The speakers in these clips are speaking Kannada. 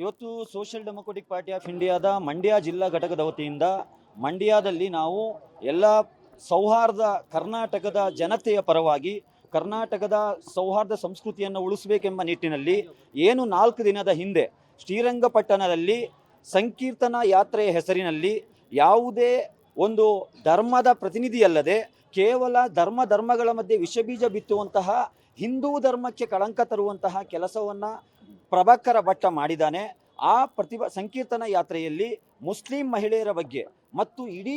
ಇವತ್ತು ಸೋಷಿಯಲ್ ಡೆಮೊಕ್ರೆಟಿಕ್ ಪಾರ್ಟಿ ಆಫ್ ಇಂಡಿಯಾದ ಮಂಡ್ಯ ಜಿಲ್ಲಾ ಘಟಕದ ವತಿಯಿಂದ ಮಂಡ್ಯದಲ್ಲಿ ನಾವು ಎಲ್ಲ ಸೌಹಾರ್ದ ಕರ್ನಾಟಕದ ಜನತೆಯ ಪರವಾಗಿ ಕರ್ನಾಟಕದ ಸೌಹಾರ್ದ ಸಂಸ್ಕೃತಿಯನ್ನು ಉಳಿಸಬೇಕೆಂಬ ನಿಟ್ಟಿನಲ್ಲಿ ಏನು 4 ದಿನದ ಹಿಂದೆ ಶ್ರೀರಂಗಪಟ್ಟಣದಲ್ಲಿ ಸಂಕೀರ್ತನ ಯಾತ್ರೆಯ ಹೆಸರಿನಲ್ಲಿ ಯಾವುದೇ ಒಂದು ಧರ್ಮದ ಪ್ರತಿನಿಧಿಯಲ್ಲದೆ ಕೇವಲ ಧರ್ಮಗಳ ಮಧ್ಯೆ ವಿಷಬೀಜ ಬಿತ್ತುವಂತಹ ಹಿಂದೂ ಧರ್ಮಕ್ಕೆ ಕಳಂಕ ತರುವಂತಹ ಕೆಲಸವನ್ನು ಪ್ರಭಾಕರ ಭಟ್ಟ ಮಾಡಿದ್ದಾನೆ. ಆ ಸಂಕೀರ್ತನ ಯಾತ್ರೆಯಲ್ಲಿ ಮುಸ್ಲಿಂ ಮಹಿಳೆಯರ ಬಗ್ಗೆ ಮತ್ತು ಇಡೀ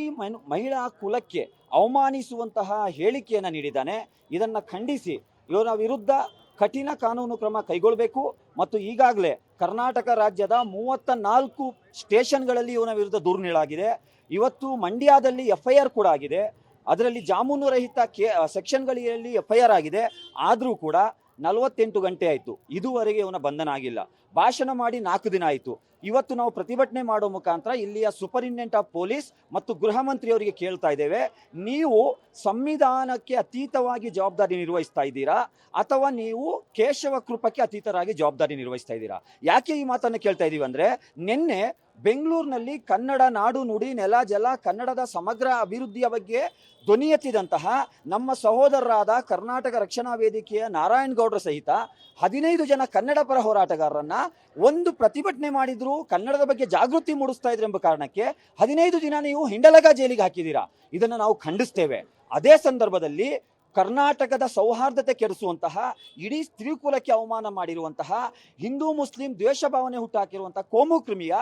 ಮಹಿಳಾ ಕುಲಕ್ಕೆ ಅವಮಾನಿಸುವಂತಹ ಹೇಳಿಕೆಯನ್ನು ನೀಡಿದ್ದಾನೆ. ಇದನ್ನು ಖಂಡಿಸಿ ಇವರ ವಿರುದ್ಧ ಕಠಿಣ ಕಾನೂನು ಕ್ರಮ ಕೈಗೊಳ್ಳಬೇಕು ಮತ್ತು ಈಗಾಗಲೇ ಕರ್ನಾಟಕ ರಾಜ್ಯದ 34 ಸ್ಟೇಷನ್ಗಳಲ್ಲಿ ಇವನ ವಿರುದ್ಧ ದೂರು ನೀಡಲಾಗಿದೆ. ಇವತ್ತು ಮಂಡ್ಯದಲ್ಲಿ FIR ಕೂಡ ಆಗಿದೆ. ಅದರಲ್ಲಿ ಜಾಮೂನು ರಹಿತ ಸೆಕ್ಷನ್ಗಳಲ್ಲಿ FIR ಆಗಿದೆ. ಆದರೂ ಕೂಡ 48 ಗಂಟೆ ಆಯಿತು, ಇದುವರೆಗೆ ಇವನ ಬಂಧನ ಆಗಿಲ್ಲ. ಭಾಷಣ ಮಾಡಿ 4 ದಿನ ಆಯಿತು. ಇವತ್ತು ನಾವು ಪ್ರತಿಭಟನೆ ಮಾಡೋ ಮುಖಾಂತರ ಇಲ್ಲಿಯ ಸೂಪರಿಂಟೆಂಡೆಂಟ್ ಆಫ್ ಪೊಲೀಸ್ ಮತ್ತು ಗೃಹ ಮಂತ್ರಿಯವರಿಗೆ ಕೇಳ್ತಾ ಇದ್ದೇವೆ, ನೀವು ಸಂವಿಧಾನಕ್ಕೆ ಅತೀತವಾಗಿ ಜವಾಬ್ದಾರಿ ನಿರ್ವಹಿಸ್ತಾ ಇದ್ದೀರಾ ಅಥವಾ ನೀವು ಕೇಶವ ಕೃಪಕ್ಕೆ ಅತೀತರಾಗಿ ಜವಾಬ್ದಾರಿ ನಿರ್ವಹಿಸ್ತಾ ಇದ್ದೀರಾ? ಯಾಕೆ ಈ ಮಾತನ್ನು ಕೇಳ್ತಾ ಇದ್ದೀವಿ ಅಂದರೆ, ನಿನ್ನೆ ಬೆಂಗಳೂರಿನಲ್ಲಿ ಕನ್ನಡ ನಾಡು ನುಡಿ ನೆಲ ಜಲ ಕನ್ನಡದ ಸಮಗ್ರ ಅಭಿವೃದ್ಧಿಯ ಬಗ್ಗೆ ಧ್ವನಿ ಎತ್ತಿದಂತಹ ನಮ್ಮ ಸಹೋದರರಾದ ಕರ್ನಾಟಕ ರಕ್ಷಣಾ ವೇದಿಕೆಯ ನಾರಾಯಣ್ ಗೌಡ್ರ ಸಹಿತ 15 ಜನ ಕನ್ನಡ ಪರ ಹೋರಾಟಗಾರರನ್ನ ಒಂದು ಪ್ರತಿಭಟನೆ ಮಾಡಿದ್ರು, ಕನ್ನಡದ ಬಗ್ಗೆ ಜಾಗೃತಿ ಮೂಡಿಸ್ತಾ ಇದ್ರು ಎಂಬ ಕಾರಣಕ್ಕೆ 15 ದಿನ ನೀವು ಹಿಂಡಲಗ ಜೈಲಿಗೆ ಹಾಕಿದ್ದೀರಾ. ಇದನ್ನು ನಾವು ಖಂಡಿಸ್ತೇವೆ. ಅದೇ ಸಂದರ್ಭದಲ್ಲಿ ಕರ್ನಾಟಕದ ಸೌಹಾರ್ದತೆ ಕೆಡಿಸುವಂತಹ, ಇಡೀ ಸ್ತ್ರೀಕುಲಕ್ಕೆ ಅವಮಾನ ಮಾಡಿರುವಂತಹ, ಹಿಂದೂ ಮುಸ್ಲಿಂ ದ್ವೇಷ ಭಾವನೆ ಹುಟ್ಟಾಕಿರುವಂತಹ ಕೋಮು ಕ್ರಿಮಿಯ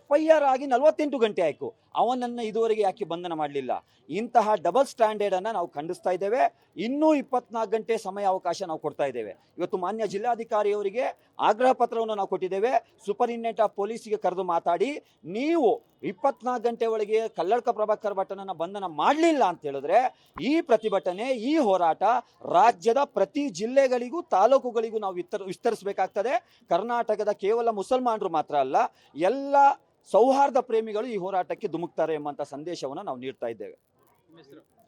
FIR ಆಗಿ 48 ಗಂಟೆ ಆಯಿತು. ಅವನನ್ನು ಇದುವರೆಗೆ ಯಾಕೆ ಬಂಧನ ಮಾಡಲಿಲ್ಲ? ಇಂತಹ ಡಬಲ್ ಸ್ಟ್ಯಾಂಡರ್ಡನ್ನು ನಾವು ಖಂಡಿಸ್ತಾ ಇದ್ದೇವೆ. ಇನ್ನೂ 24 ಗಂಟೆ ಸಮಯ ಅವಕಾಶ ನಾವು ಕೊಡ್ತಾ ಇದ್ದೇವೆ. ಇವತ್ತು ಮಾನ್ಯ ಜಿಲ್ಲಾಧಿಕಾರಿಯವರಿಗೆ ಆಗ್ರಹ ಪತ್ರವನ್ನು ನಾವು ಕೊಟ್ಟಿದ್ದೇವೆ. ಸೂಪರಿಂಟೆಂಡೆಂಟ್ ಆಫ್ ಪೊಲೀಸಿಗೆ ಕರೆದು ಮಾತಾಡಿ, ನೀವು 24 ಗಂಟೆ ಒಳಗೆ ಕಲ್ಲಡ್ಕ ಪ್ರಭಾಕರ್ ಭಟ್ಟನನ್ನು ಬಂಧನ ಮಾಡಲಿಲ್ಲ ಅಂತ ಹೇಳಿದ್ರೆ ಈ ಪ್ರತಿಭಟನೆ, ಈ ಹೋರಾಟ ರಾಜ್ಯದ ಪ್ರತಿ ಜಿಲ್ಲೆಗಳಿಗೂ ತಾಲೂಕುಗಳಿಗೂ ನಾವು ವಿಸ್ತರಿಸಬೇಕಾಗ್ತದೆ. ಕರ್ನಾಟಕದ ಕೇವಲ ಮುಸಲ್ಮಾನರು ಮಾತ್ರ ಅಲ್ಲ, ಎಲ್ಲ ಸೌಹಾರ್ದ ಪ್ರೇಮಿಗಳು ಈ ಹೋರಾಟಕ್ಕೆ ಧುಮುಕ್ತಾರೆ ಎಂಬಂಥ ಸಂದೇಶವನ್ನು ನಾವು ನೀಡ್ತಾ ಇದ್ದೇವೆ.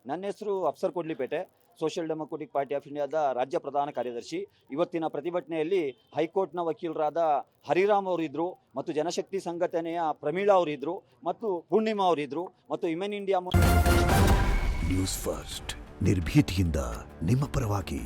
ನನ್ನ ಹೆಸರು Afsar Kodlipete, social democratic party of ಇಂಡಿಯಾದ ರಾಜ್ಯ ಪ್ರಧಾನ ಕಾರ್ಯದರ್ಶಿ. ಇವತ್ತಿನ ಪ್ರತಿಭಟನೆಯಲ್ಲಿ ಹೈಕೋರ್ಟ್ನ ವಕೀಲರಾದ ಹರಿರಾಮ್ ಅವರಿದ್ದರು ಮತ್ತು ಜನಶಕ್ತಿ ಸಂಘಟನೆಯ ಪ್ರಮೀಳಾ ಅವರಿದ್ದರು ಮತ್ತು ಪೂರ್ಣಿಮಾ ಅವರಿದ್ದರು ಮತ್ತು ವಿಮೆನ್ ಇಂಡಿಯಾ ನ್ಯೂಸ್ ಫಸ್ಟ್ ನಿರ್ಭೀತಿಯಿಂದ ನಿಮ್ಮ ಪರವಾಗಿ.